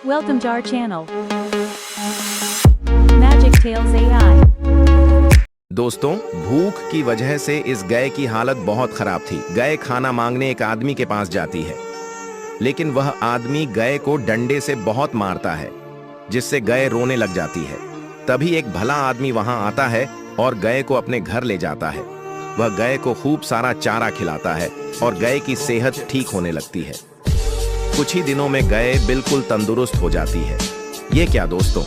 Welcome to our channel. Magic Tales AI. दोस्तों, भूख की वजह से इस गाय की हालत बहुत खराब थी। गाय खाना मांगने एक आदमी के पास जाती है, लेकिन वह आदमी गाय को डंडे से बहुत मारता है, जिससे गाय रोने लग जाती है। तभी एक भला आदमी वहां आता है और गाय को अपने घर ले जाता है। वह गाय को खूब सारा चारा खिलाता है और गाय की सेहत ठीक होने लगती है। कुछ ही दिनों में गाय बिल्कुल तंदुरुस्त हो जाती है। ये क्या दोस्तों,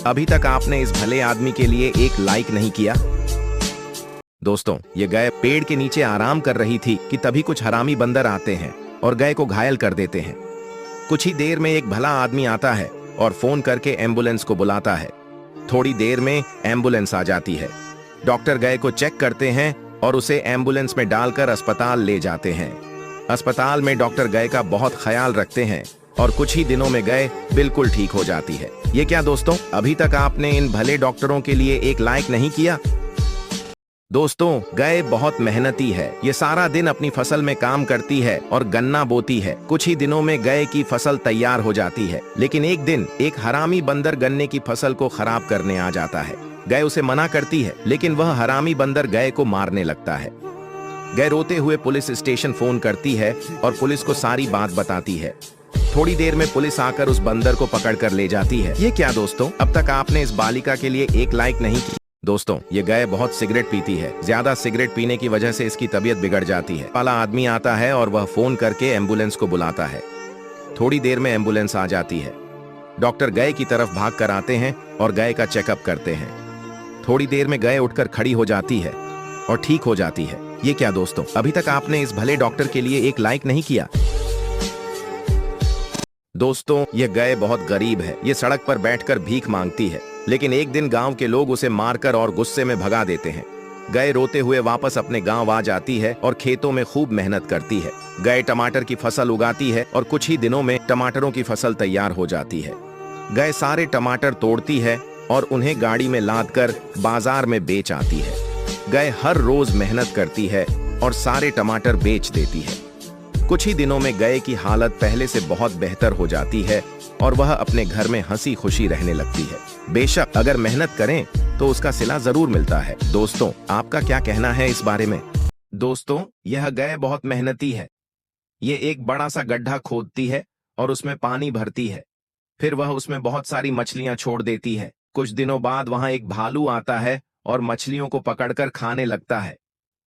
अभी तक आपने इस भले आदमी के लिए एक लाइक नहीं किया? दोस्तों, ये गाय पेड़ के नीचे आराम कर रही थी कि तभी कुछ हरामी बंदर आते हैं और गाय को घायल कर देते हैं। कुछ ही देर में एक भला आदमी आता है और फोन करके एम्बुलेंस को बुलाता है। थोड़ी देर में एम्बुलेंस आ जाती है। डॉक्टर गाय को चेक करते हैं और उसे एम्बुलेंस में डालकर अस्पताल ले जाते हैं। अस्पताल में डॉक्टर गाय का बहुत ख्याल रखते हैं और कुछ ही दिनों में गाय बिल्कुल ठीक हो जाती है। ये क्या दोस्तों, अभी तक आपने इन भले डॉक्टरों के लिए एक लाइक नहीं किया? दोस्तों, गाय बहुत मेहनती है। ये सारा दिन अपनी फसल में काम करती है और गन्ना बोती है। कुछ ही दिनों में गाय की फसल तैयार हो जाती है, लेकिन एक दिन एक हरामी बंदर गन्ने की फसल को खराब करने आ जाता है। गाय उसे मना करती है, लेकिन वह हरामी बंदर गाय को मारने लगता है। गाय रोते हुए पुलिस स्टेशन फोन करती है और पुलिस को सारी बात बताती है। थोड़ी देर में पुलिस आकर उस बंदर को पकड़कर ले जाती है। ये क्या दोस्तों, अब तक आपने इस बालिका के लिए एक लाइक नहीं किया? दोस्तों, ये गाय बहुत सिगरेट पीती है। ज्यादा सिगरेट पीने की वजह से इसकी तबीयत बिगड़ जाती है। वाला आदमी आता है और वह फोन करके एम्बुलेंस को बुलाता है। थोड़ी देर में एम्बुलेंस आ जाती है। डॉक्टर गाय की तरफ भाग कर आते हैं और गाय का चेकअप करते हैं। थोड़ी देर में गाय उठकर खड़ी हो जाती है और ठीक हो जाती है। ये क्या दोस्तों, अभी तक आपने इस भले डॉक्टर के लिए एक लाइक नहीं किया? दोस्तों, यह गाय बहुत गरीब है। ये सड़क पर बैठकर भीख मांगती है, लेकिन एक दिन गांव के लोग उसे मारकर और गुस्से में भगा देते हैं। गाय रोते हुए वापस अपने गांव आ जाती है और खेतों में खूब मेहनत करती है। गाय टमाटर की फसल उगाती है और कुछ ही दिनों में टमाटरों की फसल तैयार हो जाती है। गाय सारे टमाटर तोड़ती है और उन्हें गाड़ी में लादकर बाजार में बेच आती है। गाय हर रोज मेहनत करती है और सारे टमाटर बेच देती है। कुछ ही दिनों में गाय की हालत पहले से बहुत बेहतर हो जाती है और वह अपने घर में हंसी खुशी रहने लगती है। बेशक अगर मेहनत करें तो उसका सिला जरूर मिलता है। दोस्तों, आपका क्या कहना है इस बारे में? दोस्तों, यह गाय बहुत मेहनती है। ये एक बड़ा सा गड्ढा खोदती है और उसमें पानी भरती है। फिर वह उसमें बहुत सारी मछलियां छोड़ देती है। कुछ दिनों बाद वहां एक भालू आता है और मछलियों को पकड़कर खाने लगता है।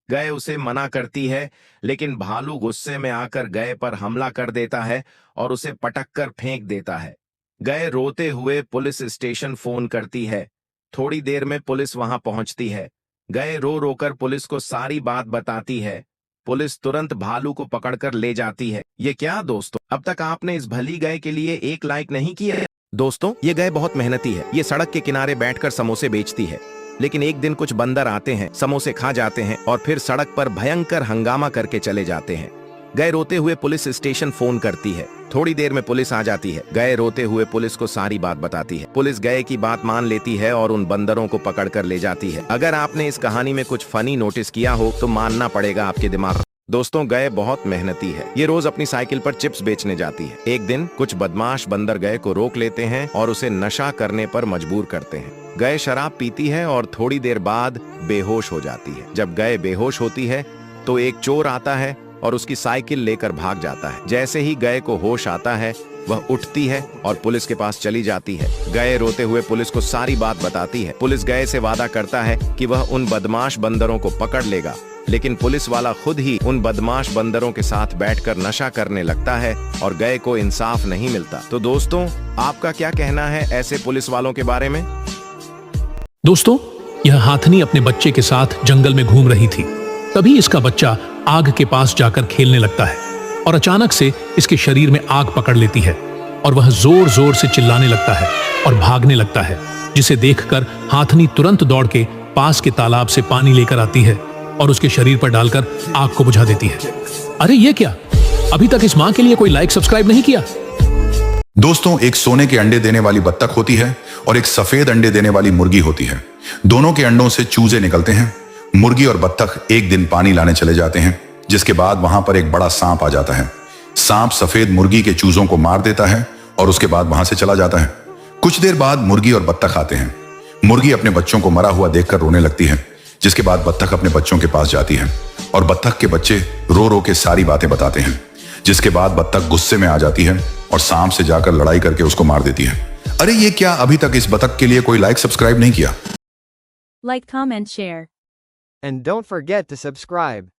गाय उसे मना करती है, लेकिन भालू गुस्से में आकर गाय पर हमला कर देता है और उसे पटककर फेंक देता है। गाय रोते हुए पुलिस स्टेशन फोन करती है। थोड़ी देर में पुलिस वहां पहुंचती है। गाय रो रोकर पुलिस को सारी बात बताती है। पुलिस तुरंत भालू को पकड़कर ले जाती है। ये क्या दोस्तों, अब तक आपने इस भली गाय के लिए एक लाइक नहीं किया? दोस्तों, ये गाय बहुत मेहनती है। ये सड़क के किनारे बैठकर समोसे बेचती है, लेकिन एक दिन कुछ बंदर आते हैं, समोसे खा जाते हैं और फिर सड़क पर भयंकर हंगामा करके चले जाते हैं। गाय रोते हुए पुलिस स्टेशन फोन करती है। थोड़ी देर में पुलिस आ जाती है। गाय रोते हुए पुलिस को सारी बात बताती है। पुलिस गाय की बात मान लेती है और उन बंदरों को पकड़कर ले जाती है। अगर आपने इस कहानी में कुछ फनी नोटिस किया हो तो मानना पड़ेगा आपके दिमाग। दोस्तों, गाय बहुत मेहनती है। ये रोज अपनी साइकिल पर चिप्स बेचने जाती है। एक दिन कुछ बदमाश बंदर गाय को रोक लेते हैं और उसे नशा करने पर मजबूर करते हैं। गाय शराब पीती है और थोड़ी देर बाद बेहोश हो जाती है। जब गाय बेहोश होती है तो एक चोर आता है और उसकी साइकिल लेकर भाग जाता है। जैसे ही गाय को होश आता है, वह उठती है और पुलिस के पास चली जाती है। गाय रोते हुए पुलिस को सारी बात बताती है। पुलिस गाय से वादा करता है कि वह उन बदमाश बंदरों को पकड़ लेगा, लेकिन पुलिस वाला खुद ही उन बदमाश बंदरों के साथ बैठकर नशा करने लगता है और गाय को इंसाफ नहीं मिलता। तो दोस्तों, आपका क्या कहना है ऐसे पुलिस वालों के बारे में? दोस्तों, यह हाथनी अपने बच्चे के साथ जंगल में घूम रही थी। तभी इसका बच्चा आग के पास जाकर खेलने लगता है और अचानक से इसके शरीर में आग पकड़ लेती है और वह जोर जोर से चिल्लाने लगता है और भागने लगता है, जिसे देखकर हाथनी तुरंत दौड़ के पास के तालाब से पानी लेकर आती है और उसके शरीर पर डालकर आग को बुझा देती है। अरे ये क्या, अभी तक इस मां के लिए कोई लाइक सब्सक्राइब नहीं किया? दोस्तों, एक सोने के अंडे देने वाली बत्तख होती है और एक सफेद अंडे देने वाली मुर्गी होती है। दोनों के अंडों से चूजे निकलते हैं। मुर्गी और बत्तख एक दिन पानी लाने चले जाते हैं, जिसके बाद वहां पर एक बड़ा सांप आ जाता है। सांप सफेद मुर्गी के चूजों को मार देता है और उसके बाद वहां से चला जाता है। कुछ देर बाद मुर्गी और बत्तख आते हैं। मुर्गी अपने बच्चों को मरा हुआ देखकर रोने लगती है, जिसके बाद बत्तख अपने बच्चों के पास जाती है और बत्तख के बच्चे रो रो के सारी बातें बताते हैं, जिसके बाद बत्तख गुस्से में आ जाती है और सांप से जाकर लड़ाई करके उसको मार देती है। अरे ये क्या, अभी तक इस बतख के लिए कोई लाइक सब्सक्राइब नहीं किया? Like, comment, share. And don't forget to subscribe.